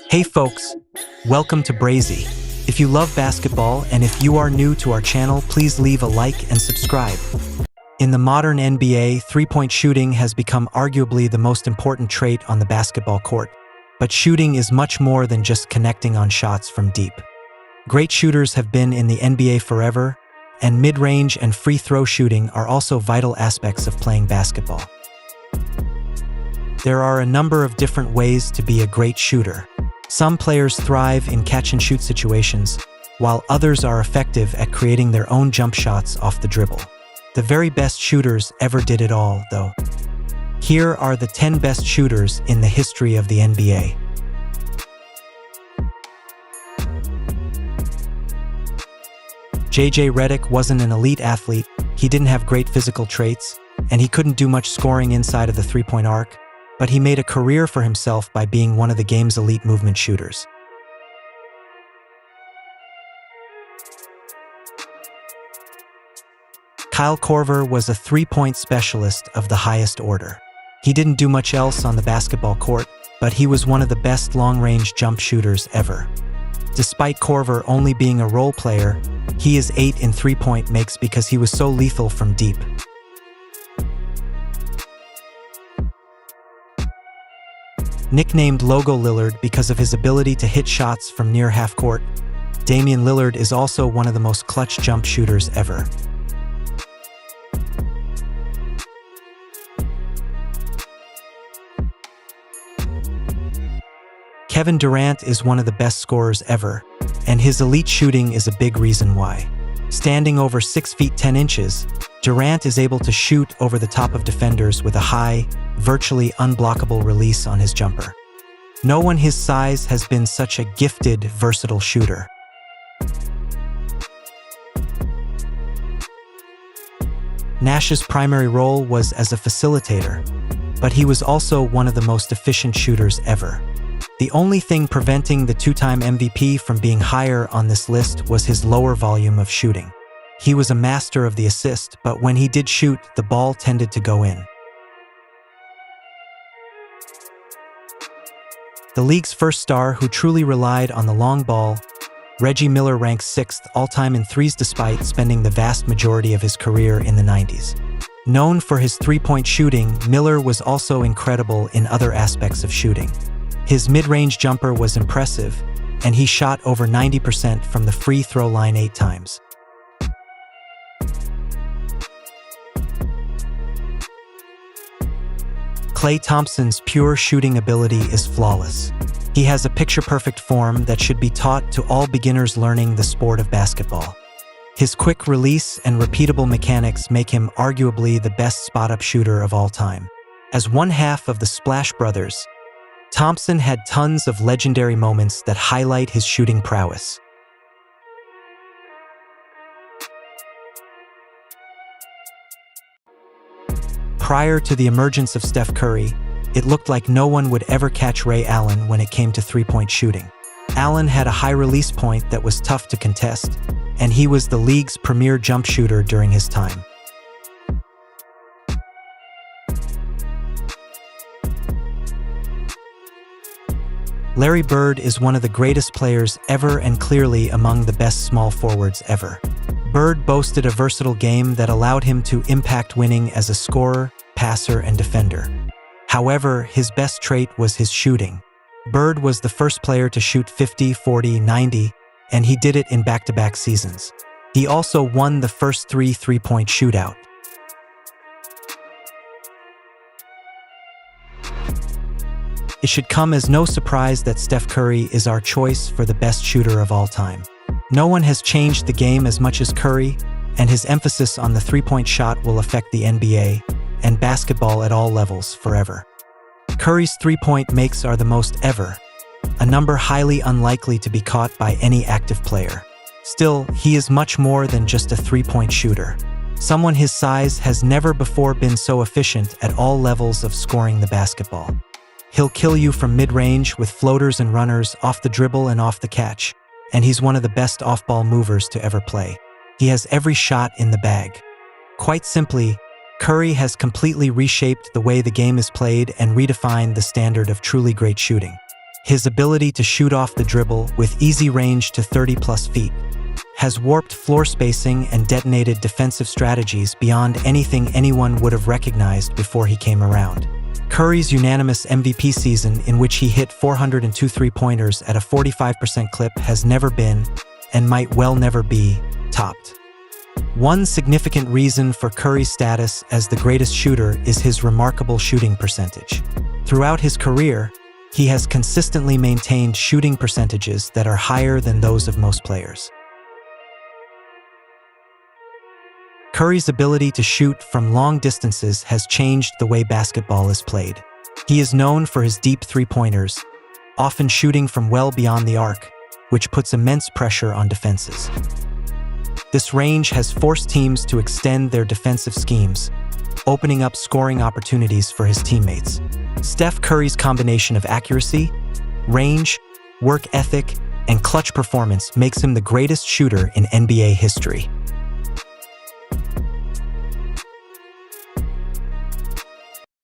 Hey folks, welcome to Brazy. If you love basketball and if you are new to our channel, please leave a like and subscribe. In the modern NBA, three-point shooting has become arguably the most important trait on the basketball court. But shooting is much more than just connecting on shots from deep. Great shooters have been in the NBA forever, and mid-range and free throw shooting are also vital aspects of playing basketball. There are a number of different ways to be a great shooter. Some players thrive in catch-and-shoot situations, while others are effective at creating their own jump shots off the dribble. The very best shooters ever did it all, though. Here are the 10 best shooters in the history of the NBA. JJ Redick wasn't an elite athlete, he didn't have great physical traits, and he couldn't do much scoring inside of the three-point arc, but he made a career for himself by being one of the game's elite movement shooters. Kyle Korver was a three-point specialist of the highest order. He didn't do much else on the basketball court, but he was one of the best long-range jump shooters ever. Despite Korver only being a role player, he is 8 in three-point makes because he was so lethal from deep. Nicknamed Logo Lillard because of his ability to hit shots from near half-court, Damian Lillard is also one of the most clutch jump shooters ever. Kevin Durant is one of the best scorers ever, and his elite shooting is a big reason why. Standing over 6 feet 10 inches, Durant is able to shoot over the top of defenders with a high, virtually unblockable release on his jumper. No one his size has been such a gifted, versatile shooter. Nash's primary role was as a facilitator, but he was also one of the most efficient shooters ever. The only thing preventing the two-time MVP from being higher on this list was his lower volume of shooting. He was a master of the assist, but when he did shoot, the ball tended to go in. The league's first star who truly relied on the long ball, Reggie Miller ranks 6th all-time in threes despite spending the vast majority of his career in the 90s. Known for his three-point shooting, Miller was also incredible in other aspects of shooting. His mid-range jumper was impressive, and he shot over 90% from the free throw line 8 times. Klay Thompson's pure shooting ability is flawless. He has a picture-perfect form that should be taught to all beginners learning the sport of basketball. His quick release and repeatable mechanics make him arguably the best spot-up shooter of all time. As one half of the Splash Brothers, Thompson had tons of legendary moments that highlight his shooting prowess. Prior to the emergence of Steph Curry, it looked like no one would ever catch Ray Allen when it came to three-point shooting. Allen had a high release point that was tough to contest, and he was the league's premier jump shooter during his time. Larry Bird is one of the greatest players ever and clearly among the best small forwards ever. Bird boasted a versatile game that allowed him to impact winning as a scorer, passer, and defender. However, his best trait was his shooting. Bird was the first player to shoot 50, 40, 90, and he did it in back-to-back seasons. He also won the first three-point shootout. It should come as no surprise that Steph Curry is our choice for the best shooter of all time. No one has changed the game as much as Curry, and his emphasis on the three-point shot will affect the NBA and basketball at all levels forever. Curry's three-point makes are the most ever, a number highly unlikely to be caught by any active player. Still, he is much more than just a three-point shooter. Someone his size has never before been so efficient at all levels of scoring the basketball. He'll kill you from mid-range with floaters and runners, off the dribble and off the catch, and he's one of the best off-ball movers to ever play. He has every shot in the bag. Quite simply, Curry has completely reshaped the way the game is played and redefined the standard of truly great shooting. His ability to shoot off the dribble with easy range to 30-plus feet has warped floor spacing and detonated defensive strategies beyond anything anyone would have recognized before he came around. Curry's unanimous MVP season, in which he hit 402 three-pointers at a 45% clip, has never been, and might well never be, topped. One significant reason for Curry's status as the greatest shooter is his remarkable shooting percentage. Throughout his career, he has consistently maintained shooting percentages that are higher than those of most players. Curry's ability to shoot from long distances has changed the way basketball is played. He is known for his deep three-pointers, often shooting from well beyond the arc, which puts immense pressure on defenses. This range has forced teams to extend their defensive schemes, opening up scoring opportunities for his teammates. Steph Curry's combination of accuracy, range, work ethic, and clutch performance makes him the greatest shooter in NBA history.